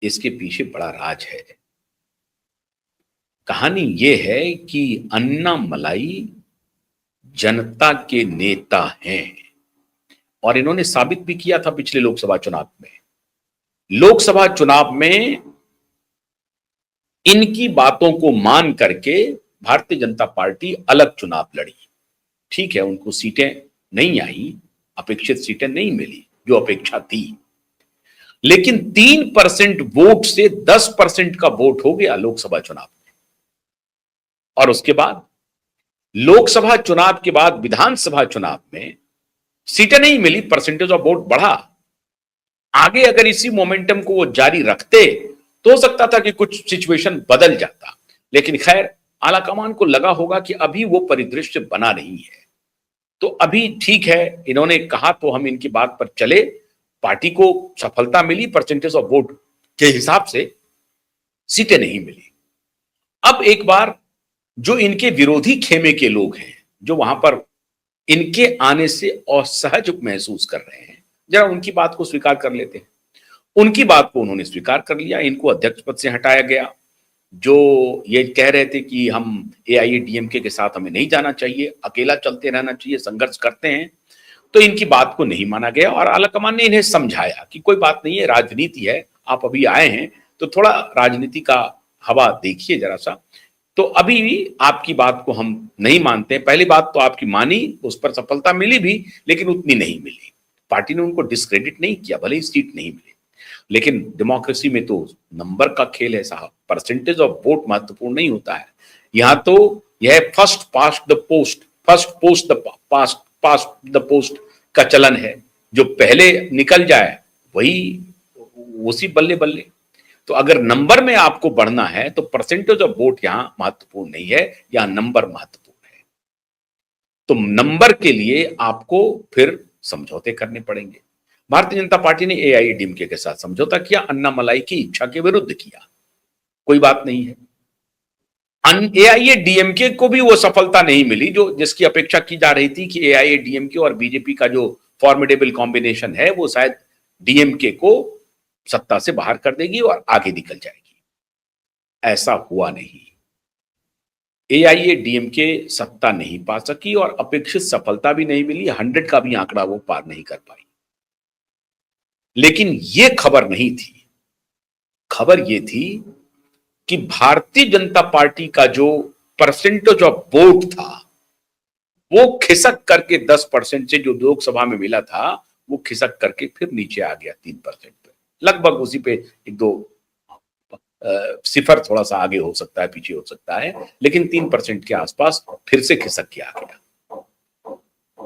इसके पीछे बड़ा राज है। कहानी यह है कि अन्नामलाई जनता के नेता हैं और इन्होंने साबित भी किया था पिछले लोकसभा चुनाव में। लोकसभा चुनाव में इनकी बातों को मान करके भारतीय जनता पार्टी अलग चुनाव लड़ी। ठीक है, उनको सीटें नहीं आई, अपेक्षित सीटें नहीं मिली जो अपेक्षा थी, लेकिन 3% वोट से 10% का वोट हो गया लोकसभा चुनाव में। और उसके बाद लोकसभा चुनाव के बाद विधानसभा चुनाव में सीटें नहीं मिली, परसेंटेज ऑफ वोट बढ़ा। आगे अगर इसी मोमेंटम को वो जारी रखते तो हो सकता था कि कुछ सिचुएशन बदल जाता, लेकिन खैर आलाकमान को लगा होगा कि अभी वो परिदृश्य बना नहीं है, तो अभी ठीक है, इन्होंने कहा तो हम इनकी बात पर चले। पार्टी को सफलता मिली, परसेंटेज ऑफ वोट के हिसाब से सीटें नहीं मिली। अब एक बार जो इनके विरोधी खेमे के लोग हैं, जो वहां पर इनके आने से असहज महसूस कर रहे हैं, जरा उनकी बात को स्वीकार कर लेते हैं। उनकी बात को उन्होंने स्वीकार कर लिया, इनको अध्यक्ष पद से हटाया गया। जो ये कह रहे थे कि हम एआईएडीएमके के साथ हमें नहीं जाना चाहिए, अकेला चलते रहना चाहिए, संघर्ष करते हैं, तो इनकी बात को नहीं माना गया और आलाकमान ने इन्हें समझाया कि कोई बात नहीं है, राजनीति है, आप अभी आए हैं तो थोड़ा राजनीति का हवा देखिए जरा सा। तो अभी भी आपकी बात को हम नहीं मानते। पहली बात तो आपकी मानी, उस पर सफलता मिली भी, लेकिन उतनी नहीं मिली। पार्टी ने उनको डिस्क्रेडिट नहीं किया, भले ही सीट नहीं मिली, लेकिन डेमोक्रेसी में तो नंबर का खेल है साहब, परसेंटेज ऑफ वोट महत्वपूर्ण नहीं होता है। यहां तो यह first past the post, first post the past, past the post का चलन है। जो पहले निकल जाए वही उसी बल्ले बल्ले। तो अगर नंबर में आपको बढ़ना है तो परसेंटेज ऑफ वोट यहां महत्वपूर्ण नहीं है, यहां नंबर महत्वपूर्ण है। तो नंबर के लिए आपको फिर समझौते करने पड़ेंगे। भारतीय जनता पार्टी ने एआईएडीएमके के साथ समझौता किया, अन्नामलाई की इच्छा के विरुद्ध किया, कोई बात नहीं है। एआईएडीएमके को भी वो सफलता नहीं मिली जो जिसकी अपेक्षा की जा रही थी कि एआईएडीएमके और बीजेपी का जो फॉर्मिडेबल कॉम्बिनेशन है वो शायद डीएमके को सत्ता से बाहर कर देगी और आगे निकल जाएगी। ऐसा हुआ नहीं। एआईएडीएमके सत्ता नहीं पा सकी और अपेक्षित सफलता भी नहीं मिली, 100 का भी आंकड़ा वो पार नहीं कर पाई। लेकिन ये खबर नहीं थी, खबर ये थी कि भारतीय जनता पार्टी का जो परसेंटेज ऑफ वोट था वो खिसक करके 10% से जो लोकसभा में मिला था वो खिसक करके फिर नीचे आ गया 3% पे, लगभग उसी पे एक दो सिफर थोड़ा सा आगे हो सकता है, पीछे हो सकता है, लेकिन 3% के आसपास फिर से खिसक के आ गया।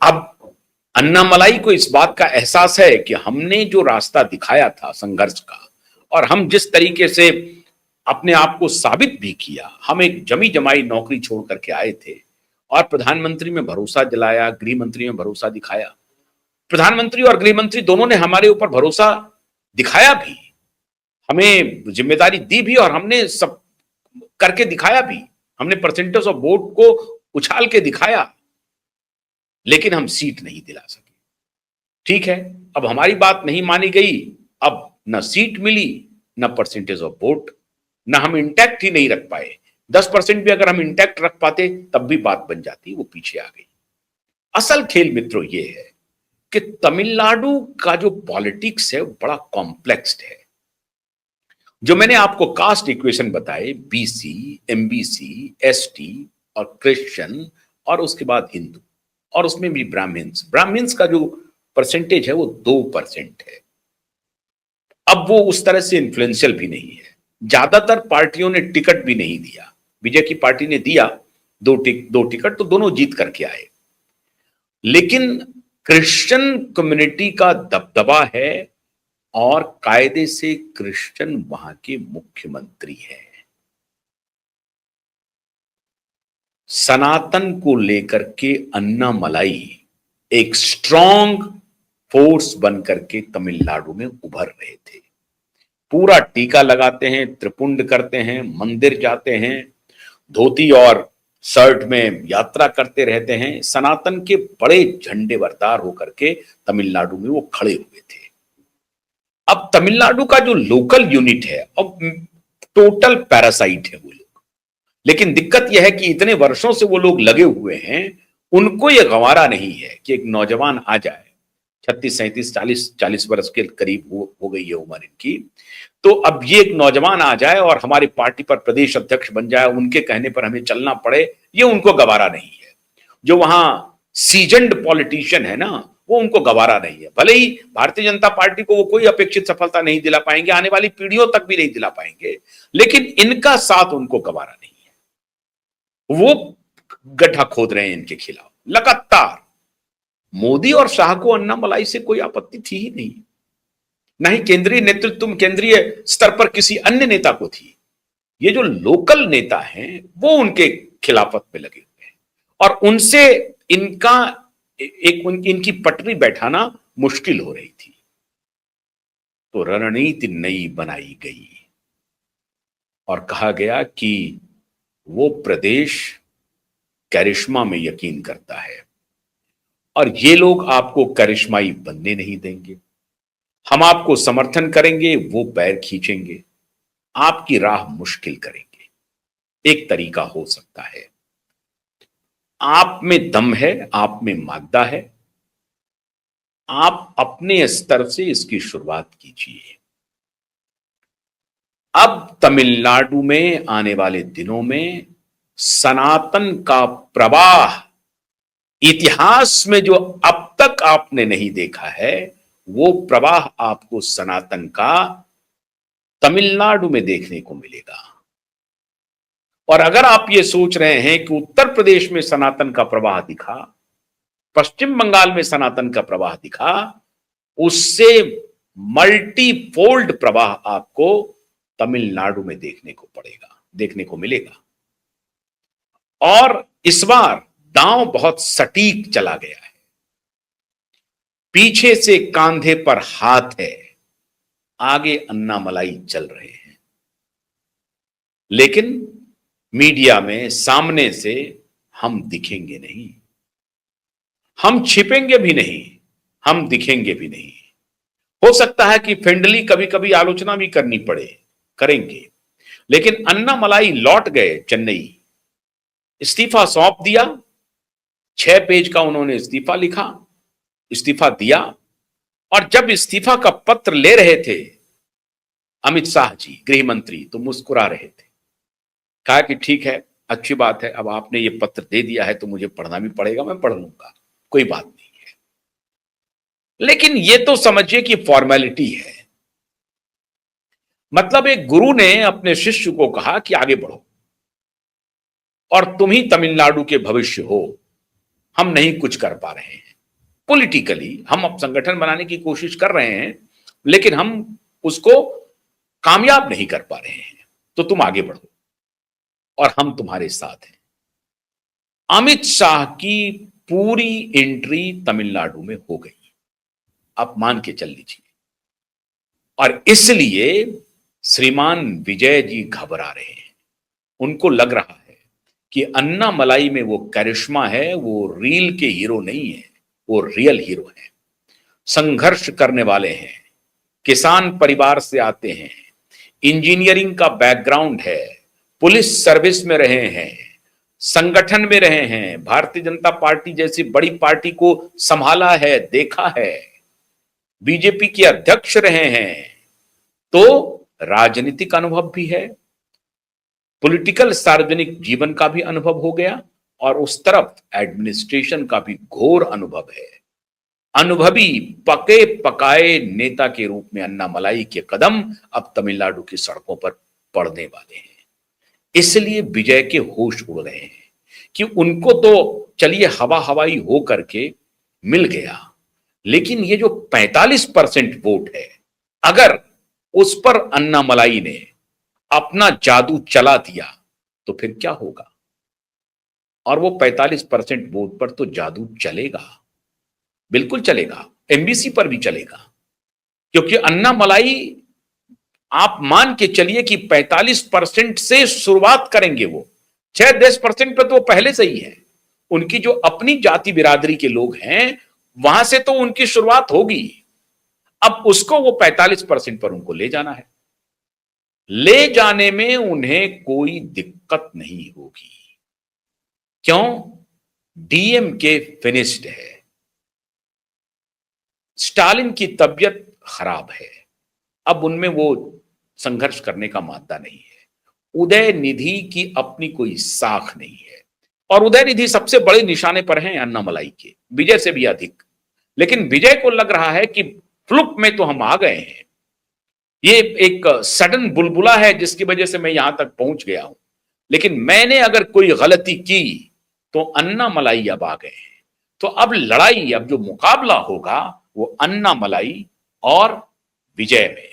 अब अन्नामलाई को इस बात का एहसास है कि हमने जो रास्ता दिखाया था संघर्ष का और हम जिस तरीके से अपने आप को साबित भी किया, हम एक जमी जमाई नौकरी छोड़ करके आए थे और प्रधानमंत्री में भरोसा दिलाया, गृह मंत्री में भरोसा दिखाया। प्रधानमंत्री और गृह मंत्री दोनों ने हमारे ऊपर भरोसा दिखाया भी, हमें जिम्मेदारी दी भी और हमने सब करके दिखाया भी। हमने परसेंटेज ऑफ वोट को उछाल के दिखाया, लेकिन हम सीट नहीं दिला सके। ठीक है, अब हमारी बात नहीं मानी गई, अब न सीट मिली न परसेंटेज ऑफ वोट, न हम इंटैक्ट ही नहीं रख पाए। 10% भी अगर हम इंटैक्ट रख पाते तब भी बात बन जाती, वो पीछे आ गई। असल खेल मित्रों ये है कि तमिलनाडु का जो पॉलिटिक्स है वो बड़ा कॉम्प्लेक्स्ड है। जो मैंने आपको कास्ट इक्वेशन बताए, बीसी, एमबीसी, एसटी और क्रिश्चियन और उसके बाद हिंदू और उसमें भी ब्राह्मण्स का जो परसेंटेज है वो 2% है। अब वो उस तरह से इन्फ्लुएंशियल भी नहीं है। ज्यादातर पार्टियों ने टिकट भी नहीं दिया। बीजेपी की पार्टी ने दिया दो टिकट, तो दोनों जीत करके आए। लेकिन क्रिश्चियन कम्युनिटी का दबदबा है और कायदे से क्रिश्चियन वहां के मुख्यमंत्री हैं। सनातन को लेकर के अन्नामलाई एक स्ट्रॉन्ग फोर्स बनकर के तमिलनाडु में उभर रहे थे। पूरा टीका लगाते हैं, त्रिपुंड करते हैं, मंदिर जाते हैं, धोती और शर्ट में यात्रा करते रहते हैं। सनातन के बड़े झंडे बरदार होकर के तमिलनाडु में वो खड़े हुए थे। अब तमिलनाडु का जो लोकल यूनिट है, अब टोटल पैरासाइट है वो लोग। लेकिन दिक्कत यह है कि इतने वर्षों से वो लोग लगे हुए हैं, उनको ये गंवारा नहीं है कि एक नौजवान आ जाए, 36 37 40 वर्ष के करीब हो गई है उम्र इनकी, तो अब ये एक नौजवान आ जाए और हमारी पार्टी पर प्रदेश अध्यक्ष बन जाए, उनके कहने पर हमें चलना पड़े, ये उनको गवारा नहीं है। जो वहां सीजन्ड पॉलिटिशियन है ना, वो उनको गवारा नहीं है। भले ही भारतीय जनता पार्टी को वो कोई अपेक्षित सफलता नहीं दिला पाएंगे, आने वाली पीढ़ियों तक भी नहीं दिला पाएंगे, लेकिन इनका साथ उनको गवारा नहीं है। वो गड्ढा खोद रहे हैं इनके खिलाफ लगातार। मोदी और शाह को अन्नामलाई से कोई आपत्ति थी ही नहीं, ना ही केंद्रीय नेतृत्व, केंद्रीय स्तर पर किसी अन्य नेता को थी। ये जो लोकल नेता हैं वो उनके खिलाफत में लगे हुए हैं और उनसे इनका इनकी पटरी बैठाना मुश्किल हो रही थी। तो रणनीति नई बनाई गई और कहा गया कि वो प्रदेश करिश्मा में यकीन करता है और ये लोग आपको करिश्माई बनने नहीं देंगे। हम आपको समर्थन करेंगे, वो पैर खींचेंगे, आपकी राह मुश्किल करेंगे। एक तरीका हो सकता है, आप में दम है, आप में मादा है, आप अपने स्तर से इसकी शुरुआत कीजिए। अब तमिलनाडु में आने वाले दिनों में सनातन का प्रवाह इतिहास में जो अब तक आपने नहीं देखा है, वो प्रवाह आपको सनातन का तमिलनाडु में देखने को मिलेगा। और अगर आप ये सोच रहे हैं कि उत्तर प्रदेश में सनातन का प्रवाह दिखा, पश्चिम बंगाल में सनातन का प्रवाह दिखा, उससे मल्टीफोल्ड प्रवाह आपको तमिलनाडु में देखने को मिलेगा। और इस बार दांव बहुत सटीक चला गया है, पीछे से कांधे पर हाथ है, आगे अन्नामलाई चल रहे हैं। लेकिन मीडिया में सामने से हम दिखेंगे नहीं, हम छिपेंगे भी नहीं, हम दिखेंगे भी नहीं। हो सकता है कि फ्रेंडली कभी कभी आलोचना भी करनी पड़े, करेंगे। लेकिन अन्नामलाई लौट गए चेन्नई, इस्तीफा सौंप दिया, 6 पेज का उन्होंने इस्तीफा लिखा, इस्तीफा दिया। और जब इस्तीफा का पत्र ले रहे थे अमित शाह जी, गृह मंत्री, तो मुस्कुरा रहे थे। कहा कि ठीक है, अच्छी बात है, अब आपने ये पत्र दे दिया है तो मुझे पढ़ना भी पड़ेगा, मैं पढ़ लूंगा, कोई बात नहीं है। लेकिन ये तो समझिए कि फॉर्मेलिटी है। मतलब एक गुरु ने अपने शिष्य को कहा कि आगे बढ़ो और तुम ही तमिलनाडु के भविष्य हो, हम नहीं कुछ कर पा रहे हैं पॉलिटिकली, हम अब संगठन बनाने की कोशिश कर रहे हैं लेकिन हम उसको कामयाब नहीं कर पा रहे हैं, तो तुम आगे बढ़ो और हम तुम्हारे साथ हैं। अमित शाह की पूरी एंट्री तमिलनाडु में हो गई, आप मान के चल लीजिए। और इसलिए श्रीमान विजय जी घबरा रहे हैं। उनको लग रहा है कि अन्नामलाई में वो करिश्मा है, वो रील के हीरो नहीं है, वो रियल हीरो है। संघर्ष करने वाले हैं, किसान परिवार से आते हैं, इंजीनियरिंग का बैकग्राउंड है, पुलिस सर्विस में रहे हैं, संगठन में रहे हैं, भारतीय जनता पार्टी जैसी बड़ी पार्टी को संभाला है, देखा है, बीजेपी के अध्यक्ष रहे हैं, तो राजनीतिक अनुभव भी है, पॉलिटिकल सार्वजनिक जीवन का भी अनुभव हो गया और उस तरफ एडमिनिस्ट्रेशन का भी घोर अनुभव है। अनुभवी पके पकाए नेता के रूप में अन्नामलाई के कदम अब तमिलनाडु की सड़कों पर पड़ने वाले हैं। इसलिए विजय के होश उड़ रहे हैं कि उनको तो चलिए हवा हवाई हो करके मिल गया, लेकिन ये जो 45% वोट है, अगर उस पर अन्नामलाई ने अपना जादू चला दिया तो फिर क्या होगा। और वो 45% वोट पर तो जादू चलेगा, बिल्कुल चलेगा, एमबीसी पर भी चलेगा, क्योंकि अन्नामलाई आप मान के चलिए कि 45% से शुरुआत करेंगे। वो 6-10% पर तो वो पहले से ही है। उनकी जो अपनी जाति बिरादरी के लोग हैं वहां से तो उनकी शुरुआत होगी। अब उसको वो 45% पर उनको ले जाना है। ले जाने में उन्हें कोई दिक्कत नहीं होगी। क्यों? डीएमके फिनिश्ड है, स्टालिन की तबीयत खराब है, अब उनमें वो संघर्ष करने का मादा नहीं है। उदय निधि की अपनी कोई साख नहीं है, और उदय निधि सबसे बड़े निशाने पर हैं अन्नामलाई के, विजय से भी अधिक। लेकिन विजय को लग रहा है कि फ्लुक में तो हम आ गए हैं, ये एक सडन बुलबुला है जिसकी वजह से मैं यहां तक पहुंच गया हूं, लेकिन मैंने अगर कोई गलती की तो अन्नामलाई अब आ गए हैं। तो अब लड़ाई, अब जो मुकाबला होगा वो अन्नामलाई और विजय में।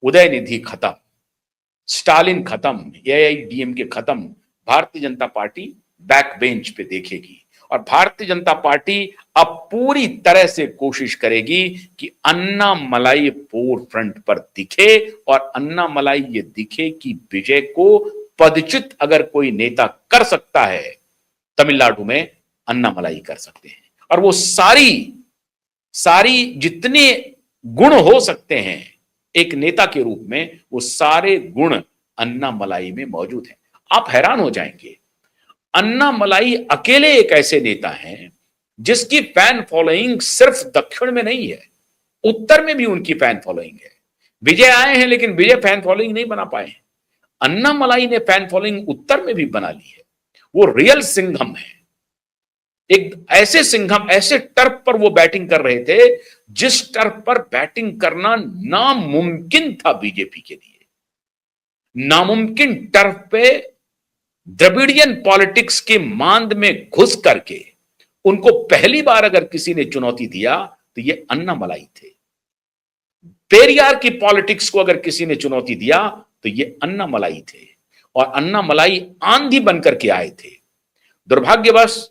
उदय निधि खत्म, स्टालिन खत्म, एआईडीएमके खत्म, Bharatiya Janata party back bench पे देखेगी। और भारतीय जनता पार्टी अब पूरी तरह से कोशिश करेगी कि अन्नामलाई फोर फ्रंट पर दिखे, और अन्नामलाई ये दिखे कि विजय को पदच्युत अगर कोई नेता कर सकता है तमिलनाडु में, अन्नामलाई कर सकते हैं। और वो सारी सारी जितने गुण हो सकते हैं एक नेता के रूप में, वो सारे गुण अन्नामलाई में मौजूद हैं। आप हैरान हो जाएंगे, अन्नामलाई अकेले एक ऐसे नेता हैं जिसकी फैन फॉलोइंग सिर्फ दक्षिण में नहीं है, उत्तर में भी उनकी फैन फॉलोइंग है। विजय आए हैं लेकिन विजय फैन फॉलोइंग नहीं बना पाए हैं। अन्नामलाई ने फैन फॉलोइंग उत्तर में भी बना ली है। वो रियल सिंघम है, एक ऐसे सिंघम, ऐसे टर्फ पर वो बैटिंग कर रहे थे जिस टर्फ पर बैटिंग करना नामुमकिन था बीजेपी के लिए। नामुमकिन टर्फ पे द्रविडियन पॉलिटिक्स के मांद में घुस करके उनको पहली बार अगर किसी ने चुनौती दिया तो ये अन्नामलाई थे। पेरियार की पॉलिटिक्स को अगर किसी ने चुनौती दिया तो ये अन्नामलाई थे, और अन्नामलाई आंधी बनकर के आए थे। दुर्भाग्यवश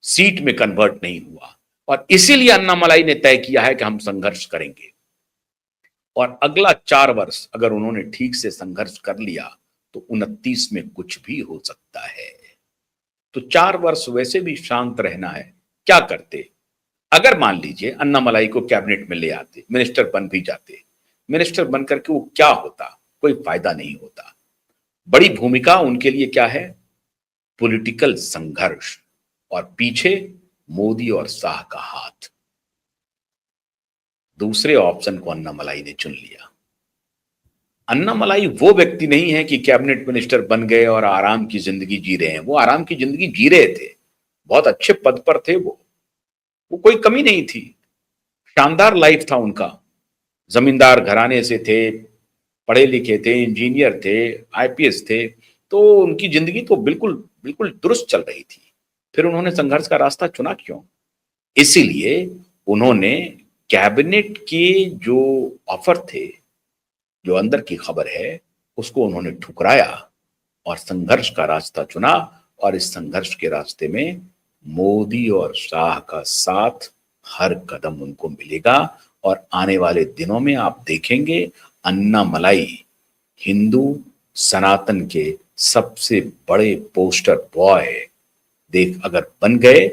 सीट में कन्वर्ट नहीं हुआ, और इसीलिए अन्नामलाई ने तय किया है कि हम संघर्ष करेंगे, और अगला 4 वर्ष अगर उन्होंने ठीक से संघर्ष कर लिया तो 29 में कुछ भी हो सकता है। तो 4 वर्ष वैसे भी शांत रहना है, क्या करते? अगर मान लीजिए अन्नामलाई को कैबिनेट में ले आते, मिनिस्टर बन भी जाते, मिनिस्टर बनकर के वो क्या होता? कोई फायदा नहीं होता। बड़ी भूमिका उनके लिए क्या है? पॉलिटिकल संघर्ष, और पीछे मोदी और शाह का हाथ। दूसरे ऑप्शन को अन्नामलाई ने चुन लिया। अन्नामलाई वो व्यक्ति नहीं है कि कैबिनेट मिनिस्टर बन गए और आराम की जिंदगी जी रहे हैं। वो आराम की जिंदगी जी रहे थे, बहुत अच्छे पद पर थे वो कोई कमी नहीं थी, शानदार लाइफ था उनका। जमींदार घराने से थे, पढ़े लिखे थे, इंजीनियर थे, आईपीएस थे, तो उनकी जिंदगी तो बिल्कुल बिल्कुल दुरुस्त चल रही थी। फिर उन्होंने संघर्ष का रास्ता चुना क्यों? इसीलिए उन्होंने कैबिनेट के जो ऑफर थे, जो अंदर की खबर है, उसको उन्होंने ठुकराया और संघर्ष का रास्ता चुना। और इस संघर्ष के रास्ते में मोदी और शाह का साथ हर कदम उनको मिलेगा। और आने वाले दिनों में आप देखेंगे अन्नामलाई हिंदू सनातन के सबसे बड़े पोस्टर बॉय देख अगर बन गए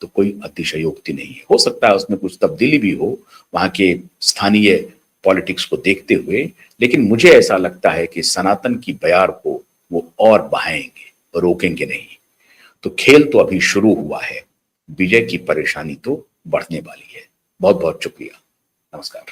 तो कोई अतिशयोक्ति नहीं है। हो सकता है उसमें कुछ तब्दीली भी हो वहां के स्थानीय पॉलिटिक्स को देखते हुए, लेकिन मुझे ऐसा लगता है कि सनातन की बयार को वो और बहाएंगे, रोकेंगे नहीं। तो खेल तो अभी शुरू हुआ है, विजय की परेशानी तो बढ़ने वाली है। बहुत बहुत शुक्रिया, नमस्कार।